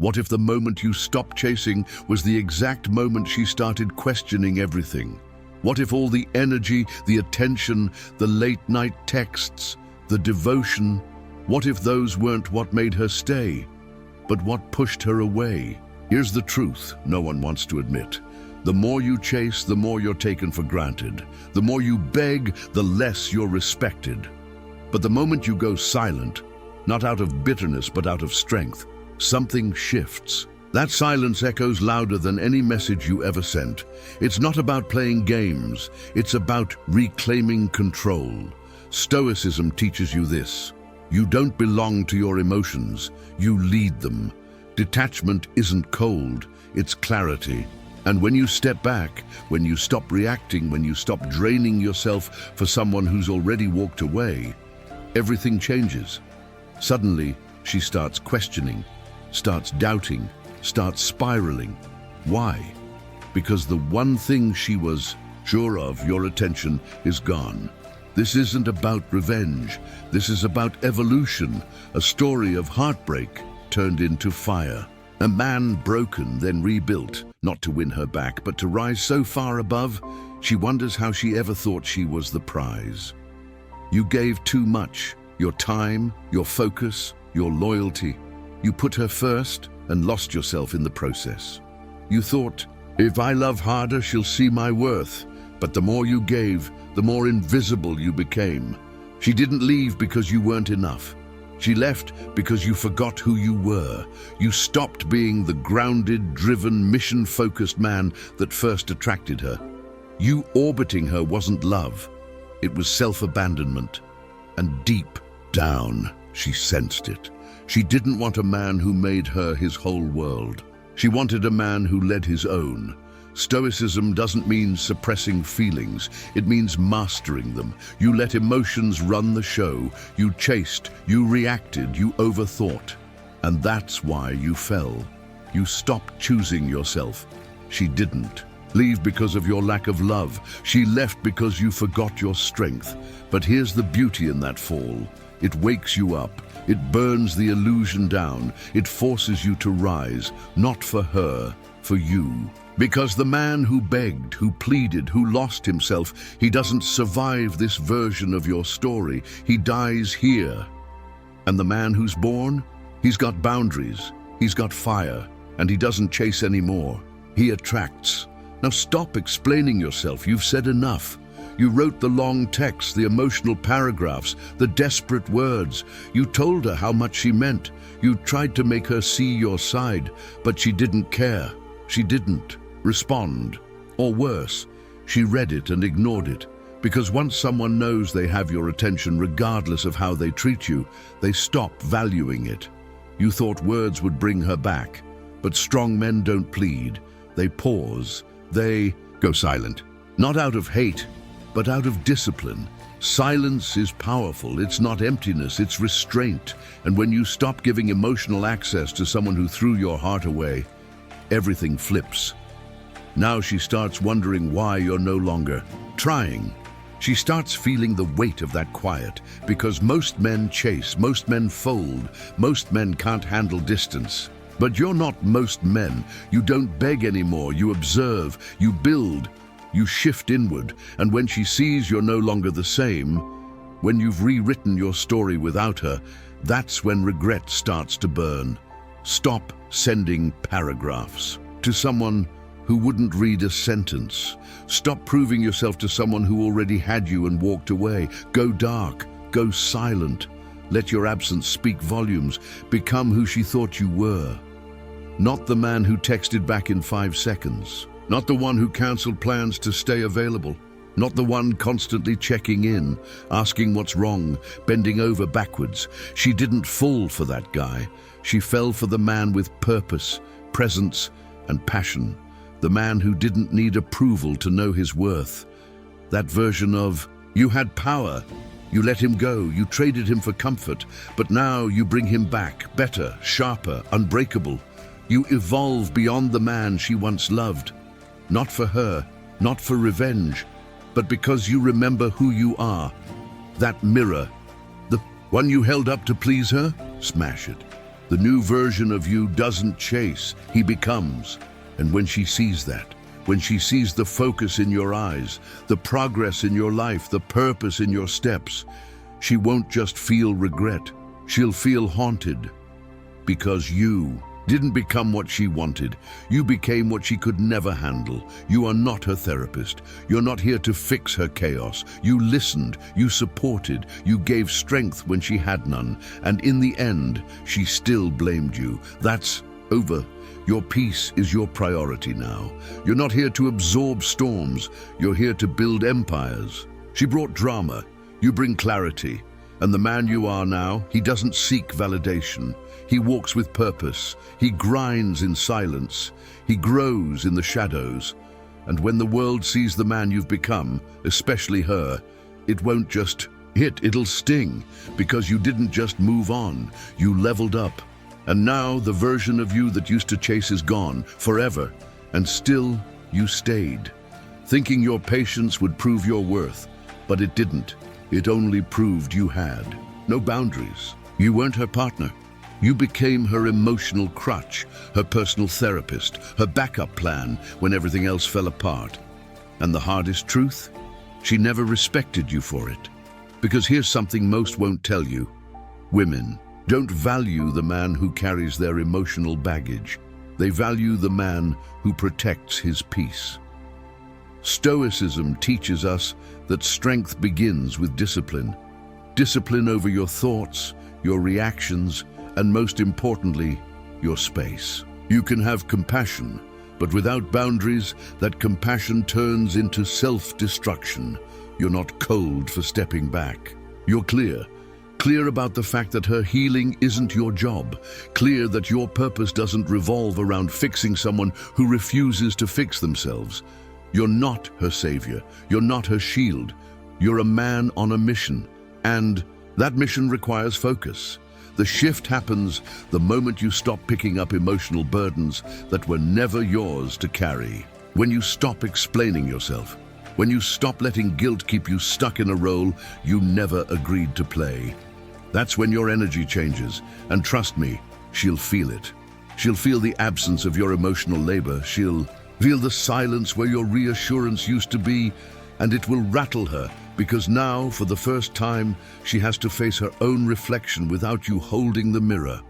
What if the moment you stopped chasing was the exact moment she started questioning everything? What if all the energy, the attention, the late-night texts, the devotion, what if those weren't what made her stay, but what pushed her away? Here's the truth no one wants to admit. The more you chase, the more you're taken for granted. The more you beg, the less you're respected. But the moment you go silent, not out of bitterness but out of strength, something shifts. That silence echoes louder than any message you ever sent. It's not about playing games, it's about reclaiming control. Stoicism teaches you this. You don't belong to your emotions, you lead them. Detachment isn't cold, it's clarity. And when you step back, when you stop reacting, when you stop draining yourself for someone who's already walked away, everything changes. Suddenly, she starts questioning, starts doubting, starts spiraling. Why? Because the one thing she was sure of, your attention, is gone. This isn't about revenge. This is about evolution, a story of heartbreak turned into fire. A man broken, then rebuilt, not to win her back, but to rise so far above, she wonders how she ever thought she was the prize. You gave too much, your time, your focus, your loyalty. You put her first and lost yourself in the process. You thought, if I love harder, she'll see my worth. But the more you gave, the more invisible you became. She didn't leave because you weren't enough. She left because you forgot who you were. You stopped being the grounded, driven, mission-focused man that first attracted her. You orbiting her wasn't love. It was self-abandonment. And deep down, she sensed it. She didn't want a man who made her his whole world. She wanted a man who led his own. Stoicism doesn't mean suppressing feelings, it means mastering them. You let emotions run the show. You chased, you reacted, you overthought. And that's why you fell. You stopped choosing yourself. She didn't. Leave because of your lack of love. She left because you forgot your strength. But here's the beauty in that fall. It wakes you up. It burns the illusion down. It forces you to rise, not for her, for you. Because the man who begged, who pleaded, who lost himself, he doesn't survive this version of your story. He dies here. And the man who's born, he's got boundaries, he's got fire, and he doesn't chase anymore. He attracts. Now stop explaining yourself. You've said enough. You wrote the long texts, the emotional paragraphs, the desperate words. You told her how much she meant. You tried to make her see your side, but she didn't care. She didn't respond. Or worse, she read it and ignored it. Because once someone knows they have your attention regardless of how they treat you, they stop valuing it. You thought words would bring her back, but strong men don't plead. They pause. They go silent. Not out of hate, but out of discipline. Silence is powerful. It's not emptiness, it's restraint. And when you stop giving emotional access to someone who threw your heart away, everything flips. Now she starts wondering why you're no longer trying. She starts feeling the weight of that quiet, because most men chase, most men fold, most men can't handle distance. But you're not most men. You don't beg anymore. You observe, you build, you shift inward. And when she sees you're no longer the same, when you've rewritten your story without her, that's when regret starts to burn. Stop sending paragraphs to someone who wouldn't read a sentence. Stop proving yourself to someone who already had you and walked away. Go dark, go silent. Let your absence speak volumes. Become who she thought you were. Not the man who texted back in 5 seconds. Not the one who cancelled plans to stay available. Not the one constantly checking in, asking what's wrong, bending over backwards. She didn't fall for that guy. She fell for the man with purpose, presence, and passion. The man who didn't need approval to know his worth. That version of, you had power, you let him go, you traded him for comfort, but now you bring him back, better, sharper, unbreakable. You evolve beyond the man she once loved. Not for her, not for revenge, but because you remember who you are. That mirror, the one you held up to please her, smash it. The new version of you doesn't chase, he becomes. And when she sees that, when she sees the focus in your eyes, the progress in your life, the purpose in your steps, she won't just feel regret, she'll feel haunted. Because you didn't become what she wanted. You became what she could never handle. You are not her therapist. You're not here to fix her chaos. You listened, you supported, you gave strength when she had none. And in the end, she still blamed you. That's over. Your peace is your priority now. You're not here to absorb storms. You're here to build empires. She brought drama. You bring clarity. And the man you are now, he doesn't seek validation. He walks with purpose. He grinds in silence. He grows in the shadows. And when the world sees the man you've become, especially her, it won't just hit, it'll sting. Because you didn't just move on, you leveled up. And now the version of you that used to chase is gone, forever. And still, you stayed. Thinking your patience would prove your worth. But it didn't. It only proved you had no boundaries. You weren't her partner. You became her emotional crutch, her personal therapist, her backup plan when everything else fell apart. And the hardest truth? She never respected you for it. Because here's something most won't tell you. Women don't value the man who carries their emotional baggage. They value the man who protects his peace. Stoicism teaches us that strength begins with discipline. Discipline over your thoughts, your reactions, and most importantly, your space. You can have compassion, but without boundaries, that compassion turns into self-destruction. You're not cold for stepping back. You're clear. Clear about the fact that her healing isn't your job. Clear that your purpose doesn't revolve around fixing someone who refuses to fix themselves. You're not her savior. You're not her shield. You're a man on a mission. And that mission requires focus. The shift happens the moment you stop picking up emotional burdens that were never yours to carry. When you stop explaining yourself. When you stop letting guilt keep you stuck in a role you never agreed to play. That's when your energy changes. And trust me, she'll feel it. She'll feel the absence of your emotional labor. She'll feel the silence where your reassurance used to be, and it will rattle her. Because now, for the first time, she has to face her own reflection without you holding the mirror.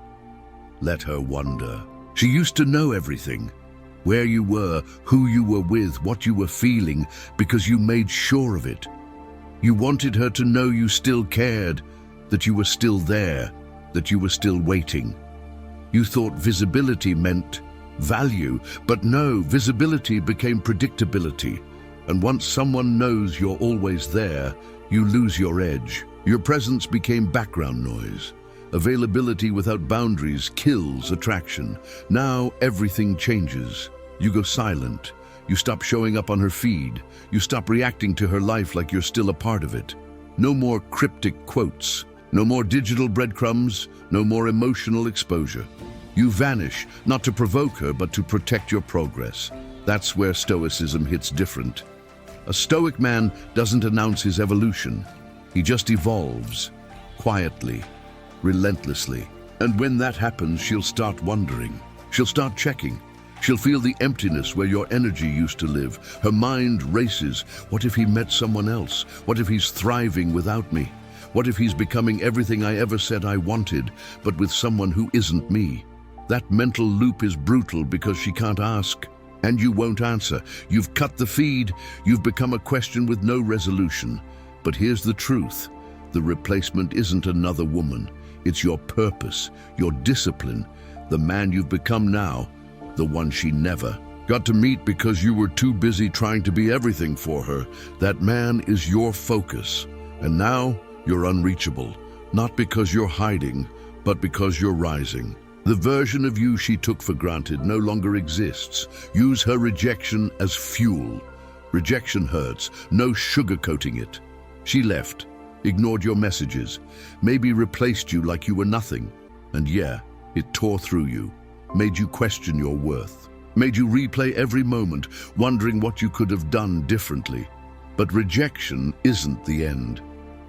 Let her wonder. She used to know everything. Where you were, who you were with, what you were feeling, because you made sure of it. You wanted her to know you still cared, that you were still there, that you were still waiting. You thought visibility meant value, but no, visibility became predictability. And once someone knows you're always there, you lose your edge. Your presence became background noise. Availability without boundaries kills attraction. Now everything changes. You go silent. You stop showing up on her feed. You stop reacting to her life like you're still a part of it. No more cryptic quotes. No more digital breadcrumbs. No more emotional exposure. You vanish, not to provoke her, but to protect your progress. That's where Stoicism hits different. A Stoic man doesn't announce his evolution. He just evolves, quietly, relentlessly. And when that happens, she'll start wondering. She'll start checking. She'll feel the emptiness where your energy used to live. Her mind races. What if he met someone else? What if he's thriving without me? What if he's becoming everything I ever said I wanted, but with someone who isn't me? That mental loop is brutal because she can't ask. And you won't answer. You've cut the feed. You've become a question with no resolution. But here's the truth. The replacement isn't another woman. It's your purpose, your discipline, the man you've become now, the one she never got to meet because you were too busy trying to be everything for her. That man is your focus. And now you're unreachable, not because you're hiding, but because you're rising. The version of you she took for granted no longer exists. Use her rejection as fuel. Rejection hurts, no sugarcoating it. She left, ignored your messages, maybe replaced you like you were nothing. And yeah, it tore through you, made you question your worth, made you replay every moment, wondering what you could have done differently. But rejection isn't the end.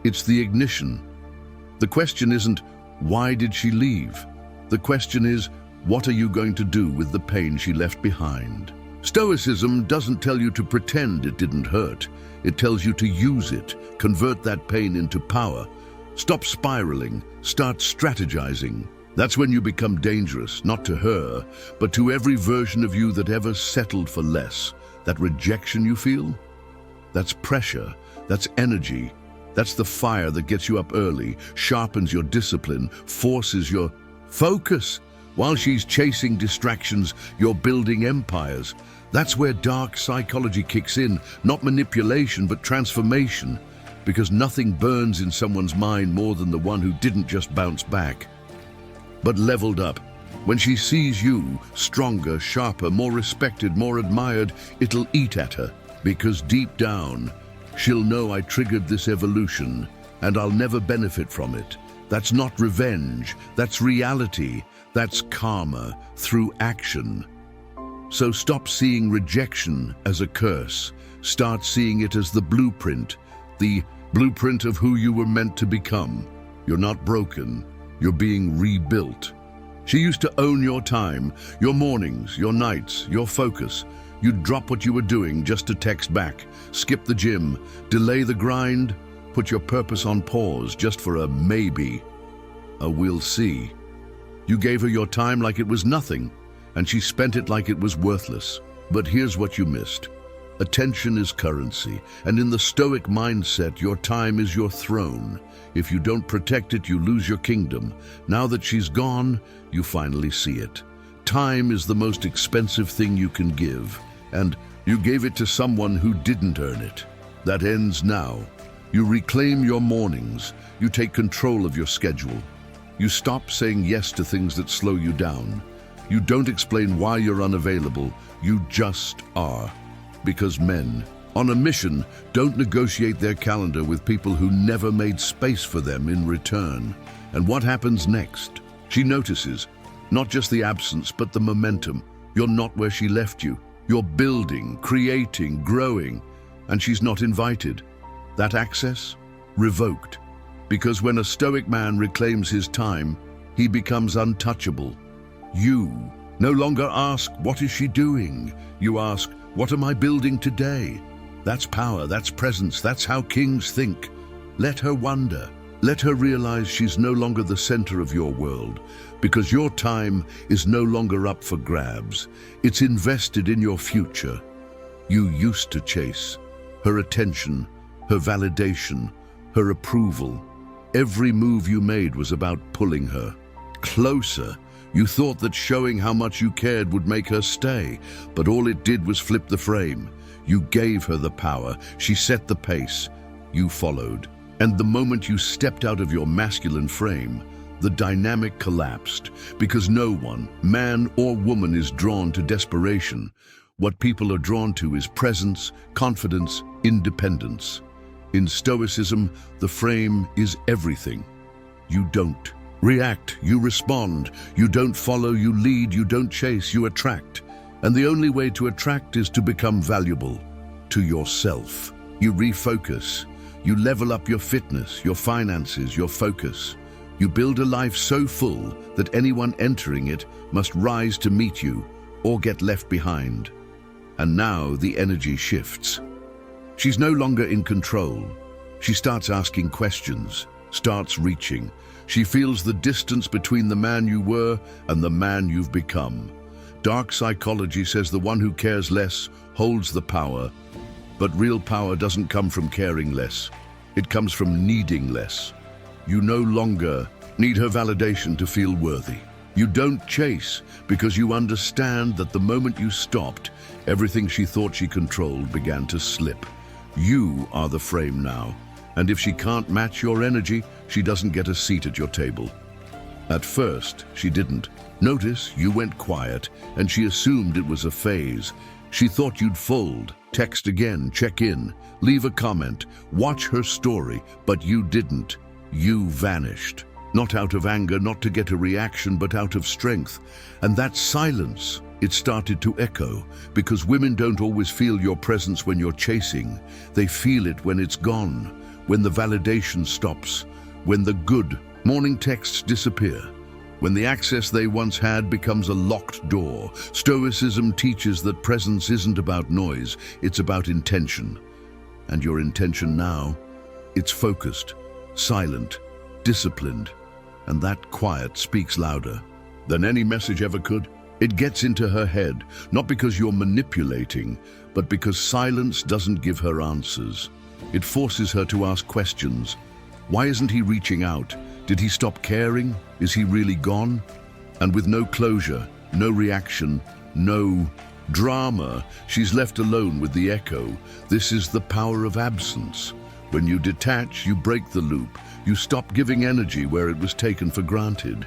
It's the ignition. The question isn't, why did she leave? The question is, what are you going to do with the pain she left behind? Stoicism doesn't tell you to pretend it didn't hurt. It tells you to use it, convert that pain into power. Stop spiraling, start strategizing. That's when you become dangerous, not to her, but to every version of you that ever settled for less. That rejection you feel? That's pressure, that's energy. That's the fire that gets you up early, sharpens your discipline, forces your focus. While she's chasing distractions, you're building empires. That's where dark psychology kicks in, not manipulation, but transformation. Because nothing burns in someone's mind more than the one who didn't just bounce back, but leveled up. When she sees you, stronger, sharper, more respected, more admired, it'll eat at her. Because deep down, she'll know I triggered this evolution, and I'll never benefit from it. That's not revenge, that's reality, that's karma through action. So stop seeing rejection as a curse. Start seeing it as the blueprint of who you were meant to become. You're not broken, you're being rebuilt. She used to own your time, your mornings, your nights, your focus. You'd drop what you were doing just to text back, skip the gym, delay the grind, put your purpose on pause just for a maybe, a we'll see. You gave her your time like it was nothing, and she spent it like it was worthless. But here's what you missed. Attention is currency, and in the Stoic mindset, your time is your throne. If you don't protect it, you lose your kingdom. Now that she's gone, you finally see it. Time is the most expensive thing you can give, and you gave it to someone who didn't earn it. That ends now. You reclaim your mornings. You take control of your schedule. You stop saying yes to things that slow you down. You don't explain why you're unavailable. You just are. Because men, on a mission, don't negotiate their calendar with people who never made space for them in return. And what happens next? She notices, not just the absence, but the momentum. You're not where she left you. You're building, creating, growing, and she's not invited. That access? Revoked. Because when a Stoic man reclaims his time, he becomes untouchable. You no longer ask, what is she doing? You ask, what am I building today? That's power, that's presence, that's how kings think. Let her wonder. Let her realize she's no longer the center of your world, because your time is no longer up for grabs. It's invested in your future. You used to chase her attention, her validation, her approval. Every move you made was about pulling her closer. You thought that showing how much you cared would make her stay, but all it did was flip the frame. You gave her the power, she set the pace, you followed. And the moment you stepped out of your masculine frame, the dynamic collapsed, because no one, man or woman, is drawn to desperation. What people are drawn to is presence, confidence, independence. In Stoicism, the frame is everything. You don't react, you respond. You don't follow, you lead. You don't chase, you attract. And the only way to attract is to become valuable to yourself. You refocus. You level up your fitness, your finances, your focus. You build a life so full that anyone entering it must rise to meet you or get left behind. And now the energy shifts. She's no longer in control. She starts asking questions, starts reaching. She feels the distance between the man you were and the man you've become. Dark psychology says the one who cares less holds the power, but real power doesn't come from caring less. It comes from needing less. You no longer need her validation to feel worthy. You don't chase because you understand that the moment you stopped, everything she thought she controlled began to slip. You are the frame now, and if she can't match your energy, she doesn't get a seat at your table. At first, she didn't. Notice you went quiet, and she assumed it was a phase. She thought you'd fold, text again, check in, leave a comment, watch her story, but you didn't. You vanished. Not out of anger, not to get a reaction, but out of strength. And that silence, it started to echo, because women don't always feel your presence when you're chasing. They feel it when it's gone, when the validation stops, when the good morning texts disappear, when the access they once had becomes a locked door. Stoicism teaches that presence isn't about noise, it's about intention. And your intention now, it's focused, silent, disciplined, and that quiet speaks louder than any message ever could. It gets into her head, not because you're manipulating, but because silence doesn't give her answers. It forces her to ask questions. Why isn't he reaching out? Did he stop caring? Is he really gone? And with no closure, no reaction, no drama, she's left alone with the echo. This is the power of absence. When you detach, you break the loop. You stop giving energy where it was taken for granted.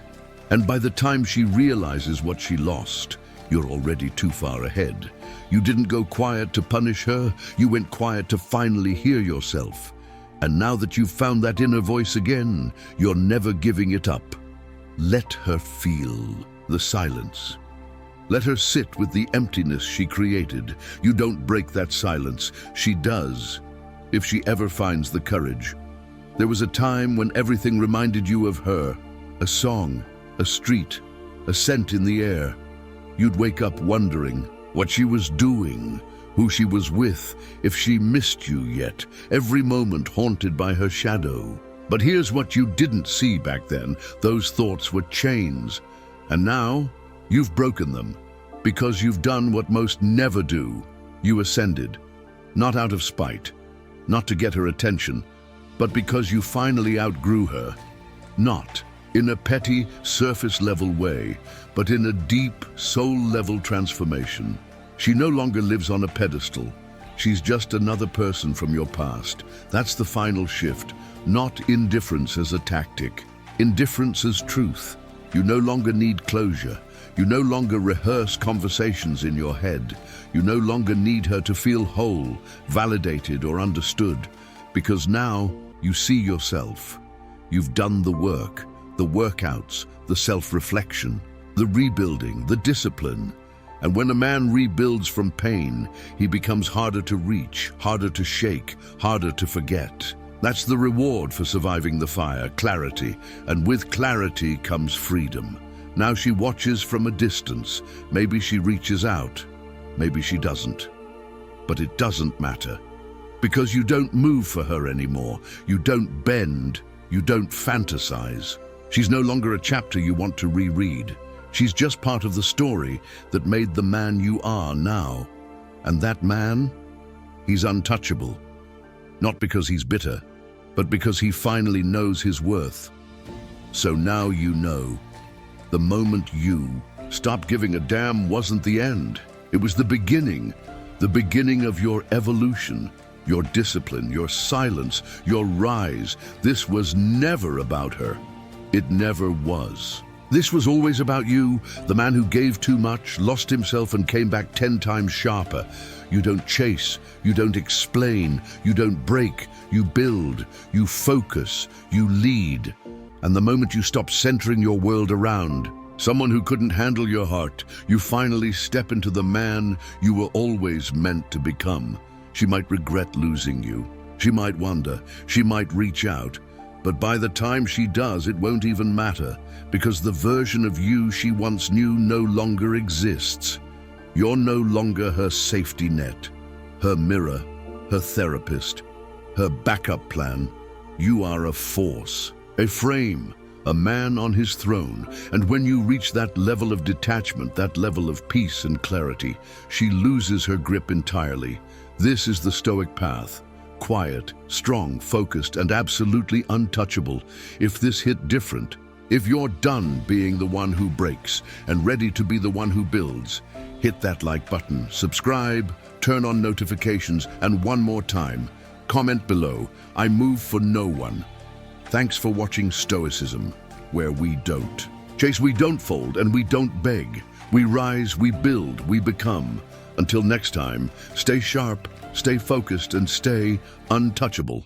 And by the time she realizes what she lost, you're already too far ahead. You didn't go quiet to punish her, you went quiet to finally hear yourself. And now that you've found that inner voice again, you're never giving it up. Let her feel the silence. Let her sit with the emptiness she created. You don't break that silence, she does, if she ever finds the courage. There was a time when everything reminded you of her, a song, a street, a scent in the air. You'd wake up wondering what she was doing, who she was with, if she missed you yet, every moment haunted by her shadow. But here's what you didn't see back then. Those thoughts were chains. And now, you've broken them, because you've done what most never do. You ascended, not out of spite, not to get her attention, but because you finally outgrew her. Not in a petty, surface-level way, but in a deep, soul-level transformation. She no longer lives on a pedestal. She's just another person from your past. That's the final shift. Not indifference as a tactic. Indifference as truth. You no longer need closure. You no longer rehearse conversations in your head. You no longer need her to feel whole, validated, or understood. Because now you see yourself. You've done the work, the workouts, the self-reflection, the rebuilding, the discipline. And when a man rebuilds from pain, he becomes harder to reach, harder to shake, harder to forget. That's the reward for surviving the fire, clarity. And with clarity comes freedom. Now she watches from a distance. Maybe she reaches out. Maybe she doesn't. But it doesn't matter. Because you don't move for her anymore. You don't bend. You don't fantasize. She's no longer a chapter you want to reread. She's just part of the story that made the man you are now. And that man, he's untouchable. Not because he's bitter, but because he finally knows his worth. So now you know. The moment you stopped giving a damn wasn't the end. It was the beginning of your evolution, your discipline, your silence, your rise. This was never about her. It never was. This was always about you, the man who gave too much, lost himself, and came back 10 times sharper. You don't chase, you don't explain, you don't break, you build, you focus, you lead. And the moment you stop centering your world around someone who couldn't handle your heart, you finally step into the man you were always meant to become. She might regret losing you. She might wonder. She might reach out. But by the time she does, it won't even matter, because the version of you she once knew no longer exists. You're no longer her safety net, her mirror, her therapist, her backup plan. You are a force, a frame, a man on his throne. And when you reach that level of detachment, that level of peace and clarity, she loses her grip entirely. This is the Stoic path. Quiet, strong, focused, and absolutely untouchable. If this hit different, if you're done being the one who breaks and ready to be the one who builds, hit that like button, subscribe, turn on notifications, and one more time, comment below. I move for no one. Thanks for watching Stoicism, where we don't chase, we don't fold, and we don't beg. We rise, we build, we become. Until next time, stay sharp, stay focused, and stay untouchable.